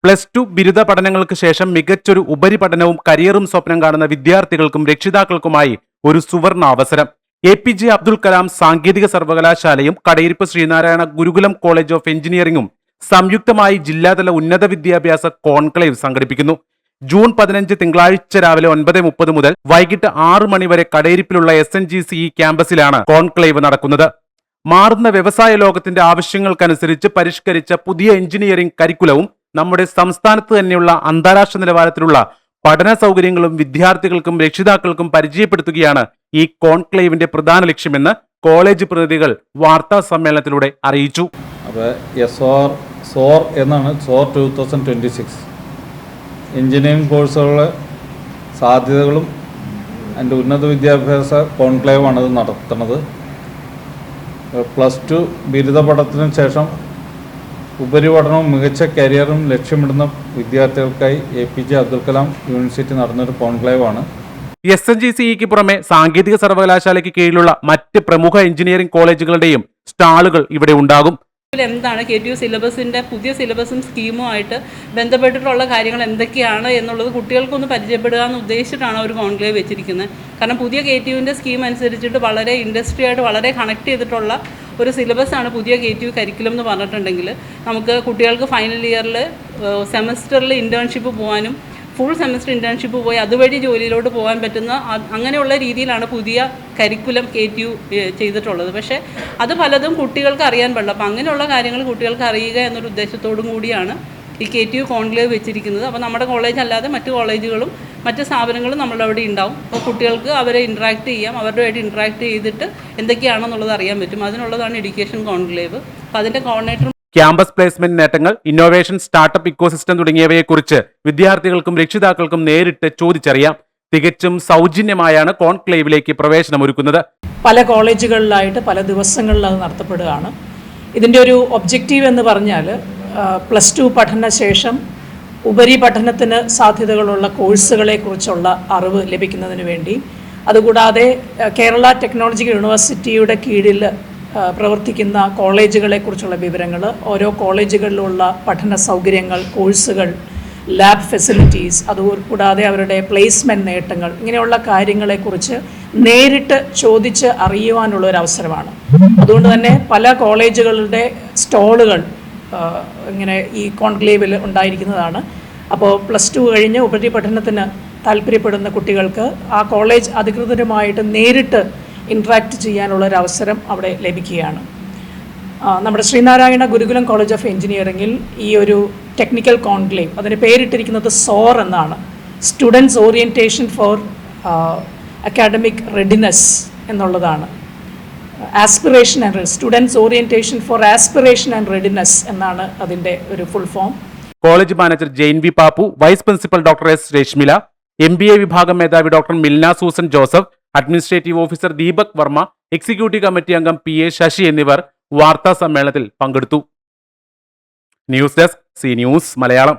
+2 ബിരുദ പഠനങ്ങൾക്ക് ശേഷം മികച്ചൊരു ഉപരിപഠനവും കരിയറും സ്വപ്നം കാണുന്ന വിദ്യാർത്ഥികൾക്കും രക്ഷിതാക്കൾക്കുമായി ഒരു സുവർണ അവസരം. APJ അബ്ദുൽ കലാം സാങ്കേതിക സർവകലാശാലയും കടയിരിപ്പ് ശ്രീനാരായണ ഗുരുകുലം കോളേജ് ഓഫ് എഞ്ചിനീയറിംഗും സംയുക്തമായി ജില്ലാതല ഉന്നത വിദ്യാഭ്യാസ കോൺക്ലേവ് സംഘടിപ്പിക്കുന്നു. ജൂൺ 15 തിങ്കളാഴ്ച രാവിലെ 9:30 മുതൽ വൈകിട്ട് 6 മണി വരെ കടയിരിപ്പിലുള്ള SNGCE ക്യാമ്പസിലാണ് കോൺക്ലേവ് നടക്കുന്നത്. മാറുന്ന വ്യവസായ ലോകത്തിന്റെ ആവശ്യങ്ങൾക്കനുസരിച്ച് പരിഷ്കരിച്ച പുതിയ എഞ്ചിനീയറിംഗ് കരിക്കുലവും നമ്മുടെ സംസ്ഥാനത്ത് തന്നെയുള്ള അന്താരാഷ്ട്ര നിലവാരത്തിലുള്ള പഠന സൗകര്യങ്ങളും വിദ്യാർത്ഥികൾക്കും രക്ഷിതാക്കൾക്കും പരിചയപ്പെടുത്തുകയാണ് ഈ കോൺക്ലേവിന്റെ പ്രധാന ലക്ഷ്യമെന്ന് കോളേജ് പ്രതിനിധികൾ വാർത്താ സമ്മേളനത്തിലൂടെ അറിയിച്ചു. SOR എന്നാണ് SOR 2026 എഞ്ചിനീയറിംഗ് കോഴ്സുകളുടെ സാധ്യതകളും അതിൻ്റെ ഉന്നത വിദ്യാഭ്യാസ കോൺക്ലേവാണ് ഇത് നടത്തുന്നത്. +2 ബിരുദ പഠനത്തിന് ശേഷം ഉപരിപഠനവും മികച്ച കരിയറും ലക്ഷ്യമിടുന്ന വിദ്യാർത്ഥികൾക്കായി APJ അബ്ദുൽ കലാം യൂണിവേഴ്സിറ്റി നടന്നൊരു കോൺക്ലേവാണ്. SNGCEക്ക് പുറമെ സാങ്കേതിക സർവകലാശാലയ്ക്ക് കീഴിലുള്ള മറ്റ് പ്രമുഖ എഞ്ചിനീയറിംഗ് കോളേജുകളുടെയും സ്റ്റാളുകൾ ഇവിടെ ഉണ്ടാകും. എന്താണ് KTU സിലബസിൻ്റെ പുതിയ സിലബസും സ്കീമുമായിട്ട് ബന്ധപ്പെട്ടിട്ടുള്ള കാര്യങ്ങൾ എന്തൊക്കെയാണ് എന്നുള്ളത് കുട്ടികൾക്കൊന്ന് പരിചയപ്പെടുക എന്ന് ഉദ്ദേശിച്ചിട്ടാണ് ഒരു കോൺക്ലേവ് വെച്ചിരിക്കുന്നത്. കാരണം പുതിയ KTUവിൻ്റെ സ്കീം അനുസരിച്ചിട്ട് വളരെ ഇൻഡസ്ട്രിയായിട്ട് വളരെ കണക്ട് ചെയ്തിട്ടുള്ള ഒരു സിലബസാണ് പുതിയ KTU കരിക്കുലം എന്ന് പറഞ്ഞിട്ടുണ്ടെങ്കിൽ നമുക്ക് കുട്ടികൾക്ക് ഫൈനൽ ഇയറിൽ സെമസ്റ്ററിൽ ഇൻറ്റേൺഷിപ്പ് പോകാനും ഫുൾ സെമസ്റ്റർ ഇൻറ്റേൺഷിപ്പ് പോയി അതുവഴി ജോലിയിലോട്ട് പോകാൻ പറ്റുന്ന അങ്ങനെയുള്ള രീതിയിലാണ് പുതിയ കരിക്കുലം KTU ചെയ്തിട്ടുള്ളത്. പക്ഷേ അത് പലതും കുട്ടികൾക്ക് അറിയാൻ പാടില്ല. അപ്പോൾ അങ്ങനെയുള്ള കാര്യങ്ങൾ കുട്ടികൾക്ക് അറിയുക എന്നൊരു ഉദ്ദേശത്തോടും കൂടിയാണ് ഈ KTU കോൺക്ലേവ് വെച്ചിരിക്കുന്നത്. അപ്പോൾ നമ്മുടെ കോളേജ് അല്ലാതെ മറ്റു കോളേജുകളും മറ്റ് സ്ഥാപനങ്ങളും നമ്മളുടെ അവിടെ ഉണ്ടാവും. അപ്പോൾ കുട്ടികൾക്ക് അവരെ ഇൻട്രാക്ട് ചെയ്യാം, അവരുമായിട്ട് ഇൻട്രാക്ട് ചെയ്തിട്ട് എന്തൊക്കെയാണെന്നുള്ളത് അറിയാൻ പറ്റും. അതിനുള്ളതാണ് എഡ്യൂക്കേഷൻ കോൺക്ലേവ്. അപ്പോൾ അതിൻ്റെ കോർഡിനേറ്റർ ക്യാമ്പസ് പ്ലേസ്മെന്റ് നേട്ടങ്ങൾ, ഇന്നോവേഷൻ, സ്റ്റാർട്ടപ്പ് ഇക്കോസിസ്റ്റം തുടങ്ങിയവയെക്കുറിച്ച് വിദ്യാർത്ഥികൾക്കും രക്ഷിതാക്കൾക്കും നേരിട്ട് ചോദിച്ചറിയാം. തികച്ചും സൗജന്യമായാണ് കോൺക്ലേവിലേക്ക് പ്രവേശനമൊരുക്കുന്നത്. പല കോളേജുകളിലായിട്ട് പല ദിവസങ്ങളിൽ അത് നടത്തപ്പെടുകയാണ്. ഇതിൻ്റെ ഒരു ഒബ്ജക്റ്റീവ് എന്ന് പറഞ്ഞാൽ +2 പഠനശേഷം ഉപരിപഠനത്തിന് സാധ്യതകളുള്ള കോഴ്സുകളെക്കുറിച്ചുള്ള അറിവ് ലഭിക്കുന്നതിന് വേണ്ടി, അതുകൂടാതെ കേരള ടെക്നോളജിക്കൽ യൂണിവേഴ്സിറ്റിയുടെ കീഴിൽ പ്രവർത്തിക്കുന്ന കോളേജുകളെക്കുറിച്ചുള്ള വിവരങ്ങൾ, ഓരോ കോളേജുകളിലുള്ള പഠന സൗകര്യങ്ങൾ, കോഴ്സുകൾ, ലാബ് ഫെസിലിറ്റീസ്, അതുകൂടാതെ അവരുടെ പ്ലേസ്മെൻറ്റ് നേട്ടങ്ങൾ, ഇങ്ങനെയുള്ള കാര്യങ്ങളെക്കുറിച്ച് നേരിട്ട് ചോദിച്ച് അറിയുവാനുള്ള ഒരു അവസരമാണ്. അതുകൊണ്ട് തന്നെ പല കോളേജുകളുടെ സ്റ്റാളുകൾ ഇങ്ങനെ ഈ കോൺക്ലേവിൽ ഉണ്ടായിരിക്കുന്നതാണ്. അപ്പോൾ +2 കഴിഞ്ഞ് ഉപരിപഠനത്തിന് താല്പര്യപ്പെടുന്ന കുട്ടികൾക്ക് ആ കോളേജ് അധികൃതരുമായിട്ട് നേരിട്ട് ഇൻട്രാക്ട് ചെയ്യാനുള്ളൊരു അവസരം അവിടെ ലഭിക്കുകയാണ്. നമ്മുടെ ശ്രീനാരായണ ഗുരുകുലം കോളേജ് ഓഫ് എഞ്ചിനീയറിംഗിൽ ഈ ഒരു ടെക്നിക്കൽ കോൺക്ലേവ്, അതിന് പേരിട്ടിരിക്കുന്നത് SOR എന്നാണ്, students orientation for academic readiness എന്നുള്ളതാണ്. Aspiration and students orientation for aspiration and readiness എന്നാണ് അതിൻ്റെ ഒരു full form. College manager Jain V Pappu, vice principal doctor S Rashmila, MBA വിഭാഗം മേധാവി doctor Milna Susan Joseph, administrative officer Deepak Varma, executive committee അംഗം PA Sasi എന്നിവർ വാർത്താ സമ്മേളനത്തിൽ പങ്കെടുത്തു. News desk, CNews Malayalam.